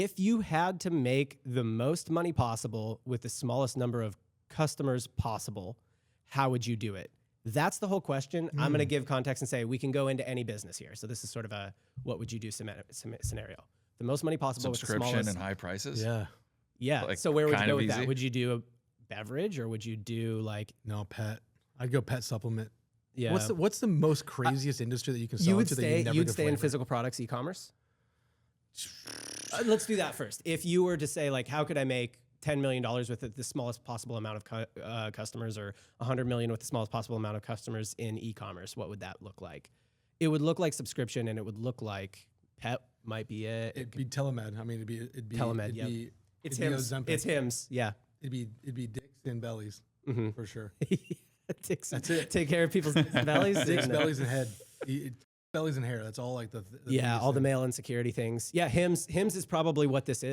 if you had to make the most money possible with the smallest number of customers possible, how would you do it? That's the whole question. I'm going to give context and say we can go into any business here. So this is sort of a what would you do scenario. The most money possible with the smallest. Subscription and high prices? Yeah. Like, so where would you go with easy? that? Would you do a beverage or would you do like... No, pet. I'd go pet supplement. Yeah. What's the most craziest industry that you can sell into that you never You'd get stay in flavor? physical products, e-commerce? Let's do that first. If you were to say, like, how could I make $10 million with the smallest possible amount of customers, or $100 million with the smallest possible amount of customers in e-commerce, what would that look like? It would look like subscription, and it would look like pet might be it. It'd be telemed. I mean, it'd be telemed. It'd Yeah, be, it's it'd be Hims. Ozempic. It's Hims. Yeah. It'd be dicks and bellies for sure. Dicks, That's it. Take care of people's dicks and bellies. Dicks, bellies, and head. Bellies and hair. That's all like the yeah, all the things. male insecurity things. Yeah, Hims is probably what this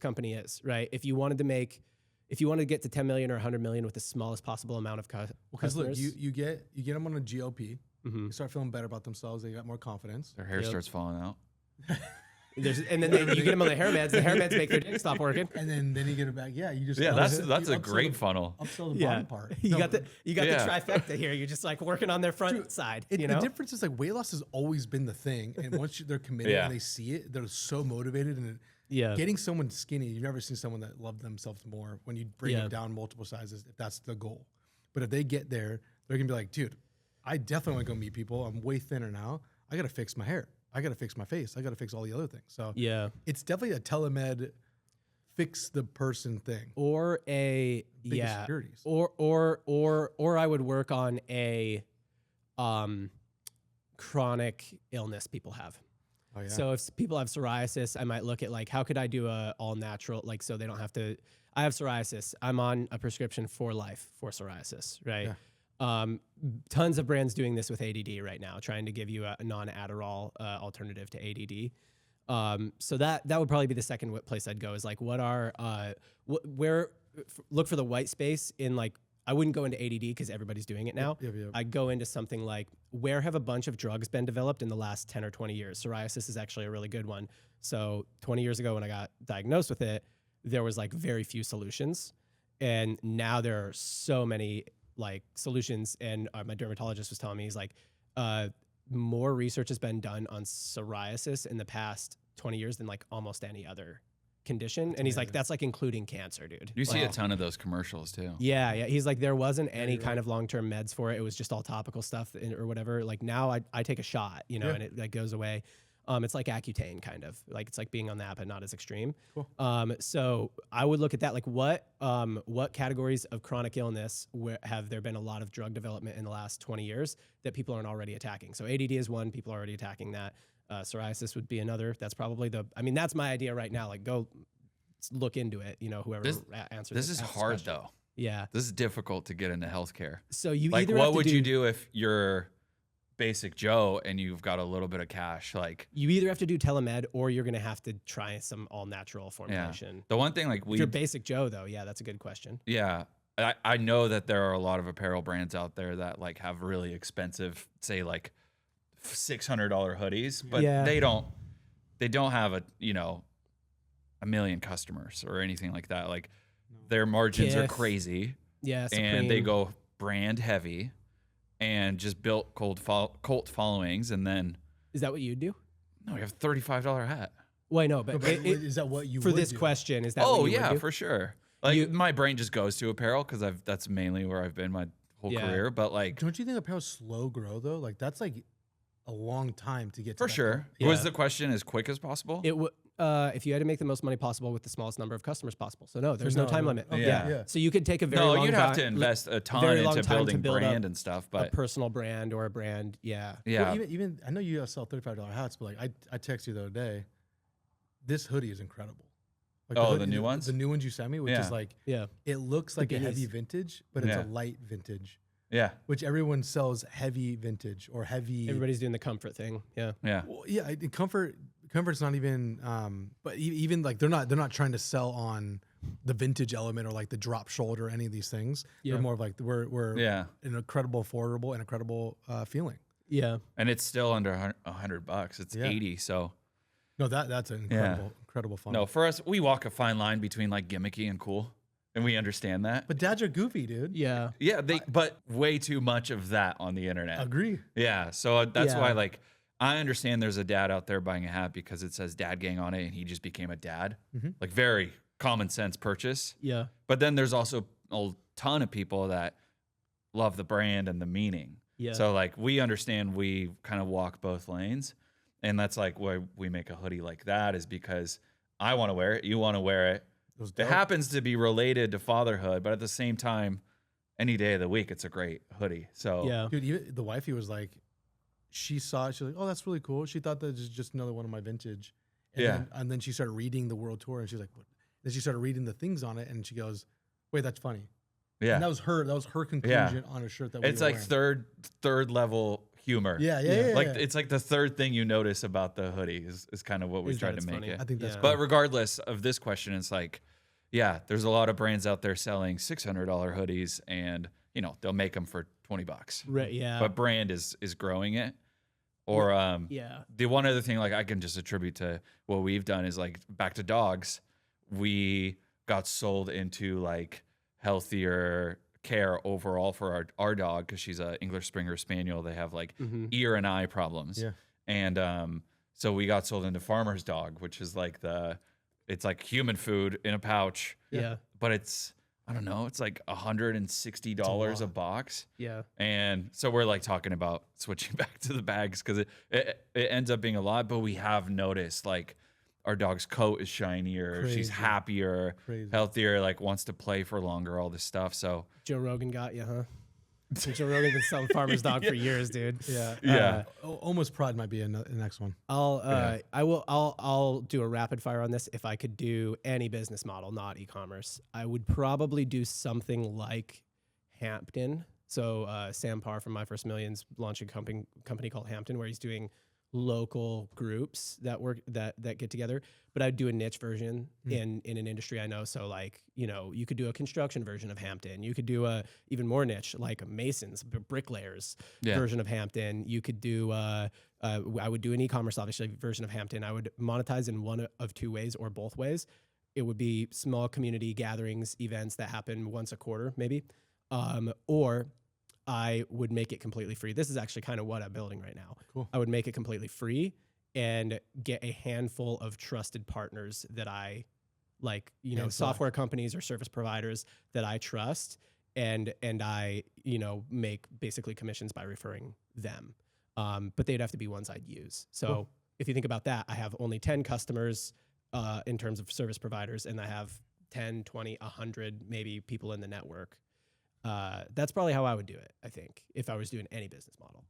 company is, right? If you wanted to get to 10 million or 100 million with the smallest possible amount of Because look, customers. you get them on a GLP. They start feeling better about themselves. They got more confidence. Their hair starts falling out. And then you get them on the hair meds. The hair meds make their dick stop working. And then you get it back. Yeah, you just That's you a great funnel. Upsell the bottom part. You got the Yeah. trifecta here. You're just like working on their front side. The know? difference is like weight loss has always been the thing, and once they're committed Yeah. and they see it, they're so motivated. And getting someone skinny, you've never seen someone that loved themselves more when you bring them down multiple sizes. If that's the goal, but if they get there, they're gonna be like, dude, I definitely want to go meet people. I'm way thinner now. I gotta fix my hair. I gotta fix my face. I gotta fix all the other things. So it's definitely a telemed fix the person thing. Or a insecurities. or I would work on a chronic illness people have. Oh, yeah. So if people have psoriasis, I might look at like how could I do a all natural, like so they don't have to. I have psoriasis. I'm on a prescription for life for psoriasis, right? Yeah. Tons of brands doing this with ADD right now, trying to give you a non-Adderall alternative to ADD. So that would probably be the second place I'd go is like, look for the white space in like, I wouldn't go into ADD because everybody's doing it now. Yep. I'd go into something like, where have a bunch of drugs been developed in the last 10 or 20 years? Psoriasis is actually a really good one. So 20 years ago when I got diagnosed with it, there was like very few solutions. And now there are so many like solutions. And my dermatologist was telling me, he's like, more research has been done on psoriasis in the past 20 years than like almost any other condition. And he's like, that's like including cancer, dude. You see a ton of those commercials too. Yeah. He's like, there wasn't any kind of long-term meds for it. It was just all topical stuff or whatever. Like now I take a shot, and it like goes away. It's like Accutane kind of like, it's like being on that, but not as extreme. Cool. So I would look at that. Like what categories of chronic illness have there been a lot of drug development in the last 20 years that people aren't already attacking? So ADD is one, people are already attacking that. Psoriasis would be another. That's probably that's my idea right now. Like go look into it, whoever answers this is hard though. Yeah. This is difficult to get into healthcare. So you like, either what have to would you do if you're basic Joe and you've got a little bit of cash? Like you either have to do telemed or you're going to have to try some all natural formulation. Yeah. The one thing like if you're basic Joe though, that's a good question. Yeah. I know that there are a lot of apparel brands out there that like have really expensive, say like $600 hoodies, but they don't have a million customers or anything like that. Like their margins are crazy. Yeah. And they go brand heavy and just built cult followings. And then is that what you'd do? No, you have a $35 hat. Well, I know, but is that what you for would this do? question? Is that what you would do? For sure. Like my brain just goes to apparel because that's mainly where I've been my whole career. But like, don't you think apparel's slow grow though? Like that's like a long time to get to for that sure. point. Yeah. Was the question as quick as possible? It would. If you had to make the most money possible with the smallest number of customers possible. So no, there's no time limit. Okay, yeah. So you could take a very long you'd have to time, invest a ton very long into time to building build brand up and stuff. But a personal brand or a brand, yeah. Yeah. Well, even I know you sell $35 hats, but like I texted you the other day. This hoodie is incredible. Like the new ones? The new ones you sent me, which is like, it looks like a heavy vintage, but it's a light vintage. Yeah. Which everyone sells heavy vintage or heavy. Everybody's doing the comfort thing. Yeah. Yeah. Well, yeah. Comfort's not even, but even like they're not trying to sell on the vintage element or like the drop shoulder or any of these things. Yeah. They're more of like we're an incredible affordable and incredible feeling. Yeah. And it's still under $100. It's 80. So no, that's an incredible incredible fun. No, for us, we walk a fine line between like gimmicky and cool, and we understand that. But dads are goofy, dude. Yeah. Yeah, but way too much of that on the internet. Agree. Yeah, so that's why like I understand there's a dad out there buying a hat because it says Dad Gang on it, and he just became a dad. Like very common sense purchase. Yeah. But then there's also a ton of people that love the brand and the meaning. Yeah. So like we understand we kind of walk both lanes, and that's like why we make a hoodie like that is because I want to wear it, you want to wear it. It happens to be related to fatherhood, but at the same time, any day of the week, it's a great hoodie. So yeah, dude, even the wifey was like, she saw it, she was like, oh, that's really cool. She thought that was just another one of my vintage. And then she started reading the world tour, and she's like, what? Then she started reading the things on it, and she goes, wait, that's funny. Yeah. And that was her conclusion on a shirt that it's like third level humor. Yeah. Like it's like the third thing you notice about the hoodie is kind of what we tried to make it. I think that's cool. But regardless of this question, it's like, yeah, there's a lot of brands out there selling $600 hoodies, and they'll make them for $20. Right. Yeah. But brand is growing it. Or the one other thing like I can just attribute to what we've done is like back to dogs, we got sold into like healthier care overall for our dog because she's a English Springer Spaniel. They have like ear and eye problems. Yeah. And so we got sold into Farmer's Dog, which is like it's like human food in a pouch. Yeah. But it's, I don't know, it's like $160 a box. Yeah. And so we're like talking about switching back to the bags because it ends up being a lot, but we have noticed like our dog's coat is shinier, she's happier, healthier, like wants to play for longer, all this stuff. So Joe Rogan got you, huh? Joe Rogan's been selling Farmer's Dog for years, dude. Yeah. Almost Pride might be the next one. I'll do a rapid fire on this. If I could do any business model, not e-commerce, I would probably do something like Hampton. So Sam Parr from My First Millions launching a company called Hampton, where he's doing local groups that get together, but I'd do a niche version in an industry I know. So like, you could do a construction version of Hampton. You could do a even more niche, like masons, bricklayers version of Hampton. You could do, I would do an e-commerce, obviously, version of Hampton. I would monetize in one of two ways or both ways. It would be small community gatherings, events that happen once a quarter, maybe, or I would make it completely free. This is actually kind of what I'm building right now. Cool. I would make it completely free and get a handful of trusted partners that I like, software companies or service providers that I trust. And I, make basically commissions by referring them. But they'd have to be ones I'd use. So if you think about that, I have only 10 customers in terms of service providers, and I have 10, 20, 100, maybe people in the network. That's probably how I would do it, I think, if I was doing any business model.